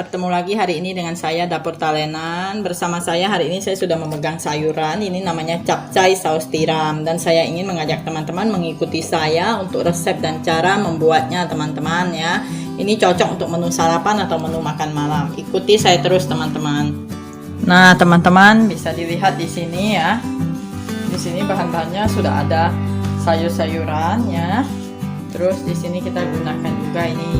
bertemu lagi hari ini dengan saya Dapur Talenan. Bersama saya hari ini saya sudah memegang sayuran. Ini namanya capcay saus tiram. Dan saya ingin mengajak teman-teman mengikuti saya untuk resep dan cara membuatnya teman-teman ya. Ini cocok untuk menu sarapan atau menu makan malam. Ikuti saya terus teman-teman. Nah teman-teman bisa dilihat di sini ya. Di sini bahan-bahannya sudah ada sayur-sayuran ya. Terus di sini kita gunakan juga ini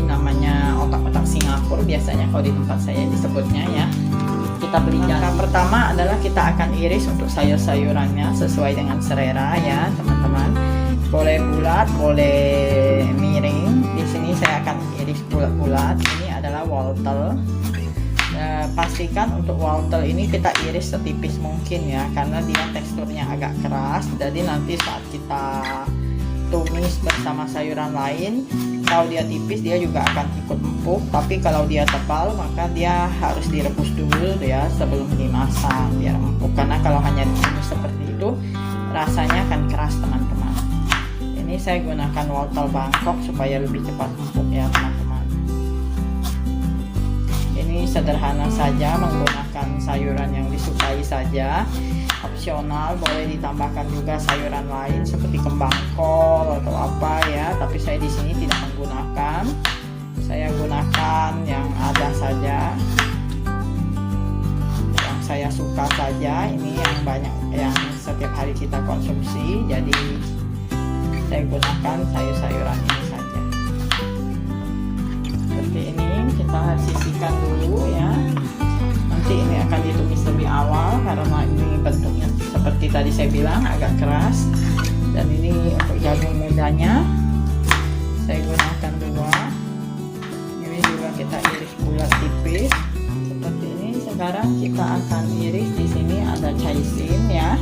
namanya otak-otak Singapura, biasanya kalau di tempat saya disebutnya ya. Kita beli langkah pertama adalah kita akan iris untuk sayur-sayurannya sesuai dengan selera ya teman-teman. Boleh bulat, boleh miring. Di sini saya akan iris bulat-bulat. Ini adalah wortel. Pastikan untuk wortel ini kita iris setipis mungkin ya, karena dia teksturnya agak keras. Jadi nanti saat kita tumis bersama sayuran lain, kalau dia tipis dia juga akan ikut empuk, tapi kalau dia tebal maka dia harus direbus dulu ya sebelum dimasak biar empuk, karena kalau hanya ditumis seperti itu rasanya akan keras teman-teman. Ini saya gunakan wortel Bangkok supaya lebih cepat empuk ya teman-teman. Ini sederhana saja, menggunakan sayuran yang disukai saja. Opsional, boleh ditambahkan juga sayuran lain seperti kembang kol atau apa ya, tapi saya di sini tidak menggunakan. Saya gunakan yang ada saja, yang saya suka saja. Ini yang banyak, yang setiap hari kita konsumsi, jadi saya gunakan sayur-sayuran ini saja. Seperti ini kita sisihkan dulu ya. Nanti ini akan ditumis lebih awal karena ini bentuknya seperti tadi saya bilang agak keras. Dan ini untuk jagung mudanya saya gunakan 2. Ini juga kita iris bulat tipis seperti ini. Sekarang kita akan iris, di sini ada caisim ya.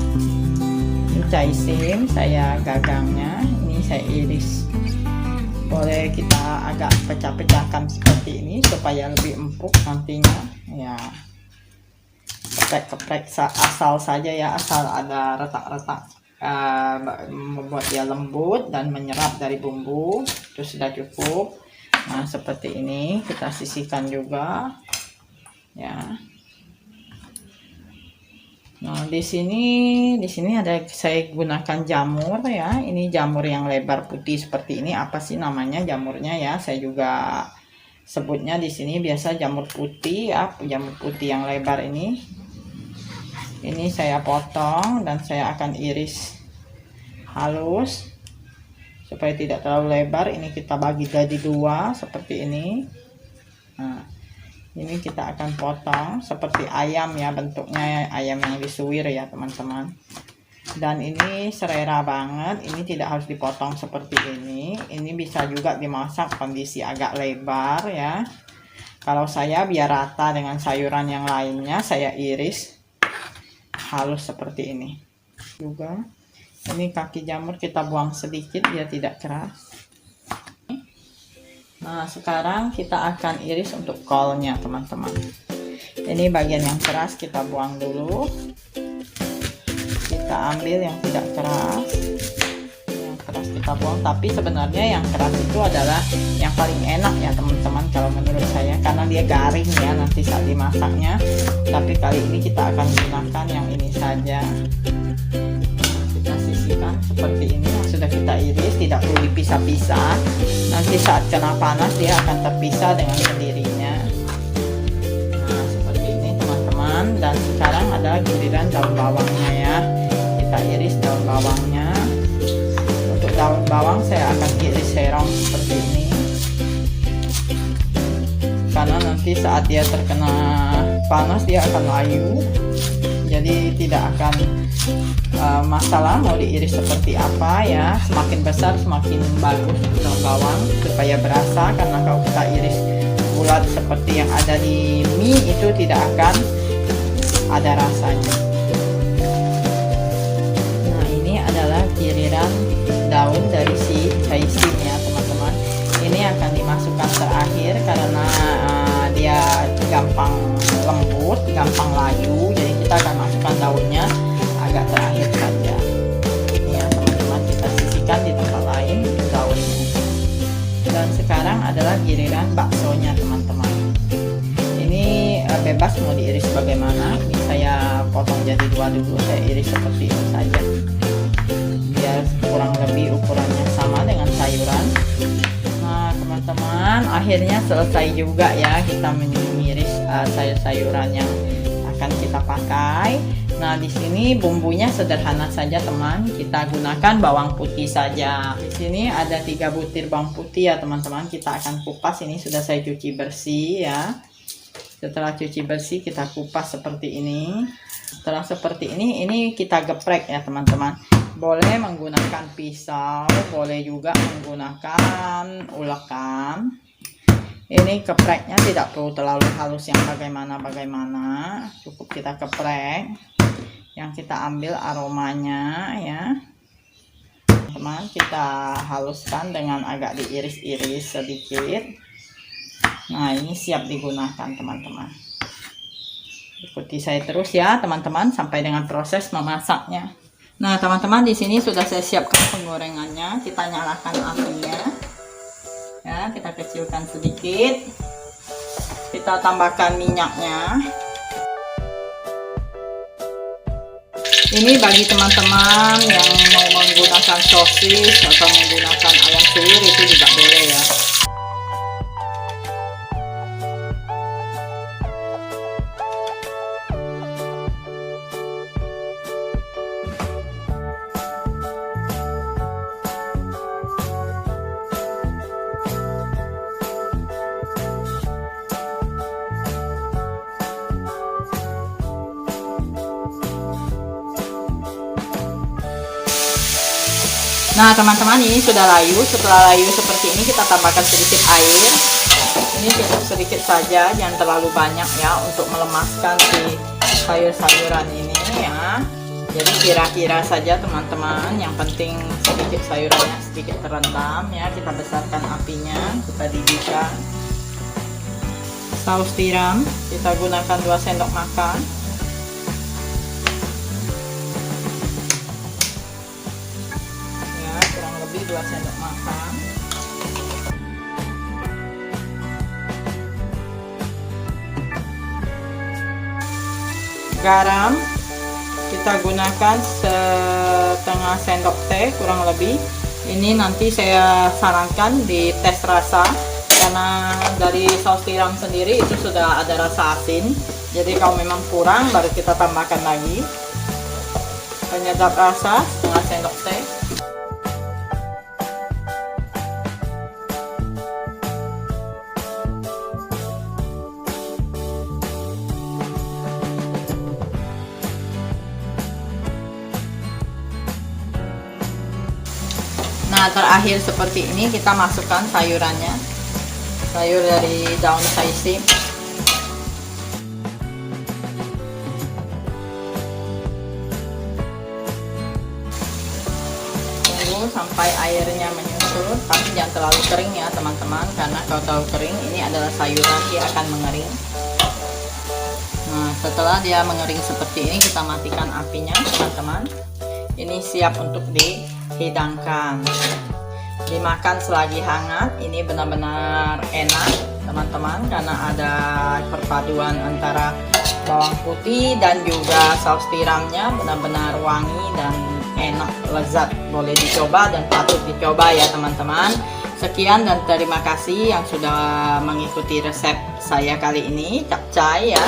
Ini caisim saya gagangnya, ini saya iris. Boleh kita agak pecah-pecahkan seperti ini supaya lebih empuk nantinya ya. Keprek-keprek asal saja ya, asal ada retak-retak, membuat dia lembut dan menyerap dari bumbu, itu sudah cukup. Nah seperti ini kita sisihkan juga ya. Nah di sini ada, saya gunakan jamur ya. Ini jamur yang lebar putih seperti ini. Apa sih namanya jamurnya ya, saya juga sebutnya di sini biasa jamur putih ya, jamur putih yang lebar ini. Ini saya potong dan saya akan iris halus supaya tidak terlalu lebar. Ini kita bagi jadi 2 seperti ini. Nah, ini kita akan potong seperti ayam ya, bentuknya ayam yang disuwir ya teman-teman. Dan ini selera banget, ini tidak harus dipotong seperti ini. Ini bisa juga dimasak kondisi agak lebar ya. Kalau saya biar rata dengan sayuran yang lainnya, saya iris halus seperti ini juga. Ini kaki jamur kita buang sedikit biar tidak keras. Nah sekarang kita akan iris untuk kolnya teman-teman. Ini bagian yang keras kita buang dulu. Kita ambil yang tidak keras, yang keras kita buang. Tapi sebenarnya yang keras itu adalah yang paling enak ya teman-teman kalau menurut saya, karena dia garing ya nanti saat dimasaknya. Tapi kali ini kita akan gunakan yang ini saja. Kita sisihkan seperti ini yang sudah kita iris, tidak perlu dipisah-pisah. Nanti saat kena panas dia akan terpisah dengan sendirinya. Nah seperti ini teman-teman. Dan sekarang adalah giliran daun bawangnya ya. Kita iris daun bawangnya. Untuk daun bawang saya akan iris serong seperti ini, karena nanti saat dia terkena panas dia akan layu, jadi tidak akan masalah mau diiris seperti apa ya. Semakin besar semakin bagus daun bawang supaya berasa, karena kalau kita iris bulat seperti yang ada di mie itu tidak akan ada rasanya. Nah ini adalah giliran daun dari si caisim ya teman-teman. Ini akan dimasukkan terakhir karena dia gampang lembut, gampang layu, jadi kita akan masukkan daunnya agak terakhir saja. Ini ya teman-teman, kita sisihkan di tempat lain daunnya. Dan sekarang adalah giliran baksonya teman-teman. bebas mau diiris bagaimana. Ini saya potong jadi dua dulu, saya iris seperti ini saja biar kurang lebih ukurannya sama dengan sayuran. Nah teman-teman, akhirnya selesai juga ya kita mengiris sayur-sayuran yang akan kita pakai. Nah di sini bumbunya sederhana saja teman, kita gunakan bawang putih saja. Di sini ada 3 butir bawang putih ya teman-teman, kita akan kupas. Ini sudah saya cuci bersih ya. Setelah cuci bersih kita kupas seperti ini. Setelah seperti ini kita geprek ya teman-teman. Boleh menggunakan pisau, boleh juga menggunakan ulekan. Ini gepreknya tidak perlu terlalu halus yang bagaimana, cukup kita geprek. Yang kita ambil aromanya ya teman, kita haluskan dengan agak diiris-iris sedikit. Nah ini siap digunakan teman-teman. Ikuti saya terus ya teman-teman sampai dengan proses memasaknya. Nah teman-teman, di sini sudah saya siapkan penggorengannya. Kita nyalakan apinya ya, kita kecilkan sedikit, kita tambahkan minyaknya. Ini bagi teman-teman yang mau menggunakan sosis atau menggunakan ayam suwir itu juga boleh ya. Nah teman-teman, ini sudah layu. Setelah layu seperti ini kita tambahkan sedikit air. Ini cukup sedikit saja, jangan terlalu banyak ya, untuk melemaskan si sayur-sayuran ini ya. Jadi kira-kira saja teman-teman, yang penting sedikit sayurannya sedikit terendam ya. Kita besarkan apinya, kita didihkan. Saus tiram kita gunakan 2 sendok makan. Kurang lebih 2 sendok makan. Garam kita gunakan setengah sendok teh kurang lebih. Ini nanti saya sarankan di tes rasa, karena dari saus tiram sendiri itu sudah ada rasa asin. Jadi kalau memang kurang baru kita tambahkan lagi. Penyedap rasa setengah sendok teh. Nah terakhir seperti ini kita masukkan sayurannya, sayur dari daun sisam. Tunggu sampai airnya menyusut, tapi jangan terlalu kering ya teman-teman, karena kalau terlalu kering ini adalah sayuran, dia akan mengering. Nah setelah dia mengering seperti ini kita matikan apinya teman-teman. Ini siap untuk dihidangkan, dimakan selagi hangat. Ini benar-benar enak teman-teman, karena ada perpaduan antara bawang putih dan juga saus tiramnya, benar-benar wangi dan enak, lezat. Boleh dicoba dan patut dicoba ya teman-teman. Sekian dan terima kasih yang sudah mengikuti resep saya kali ini, capcay ya.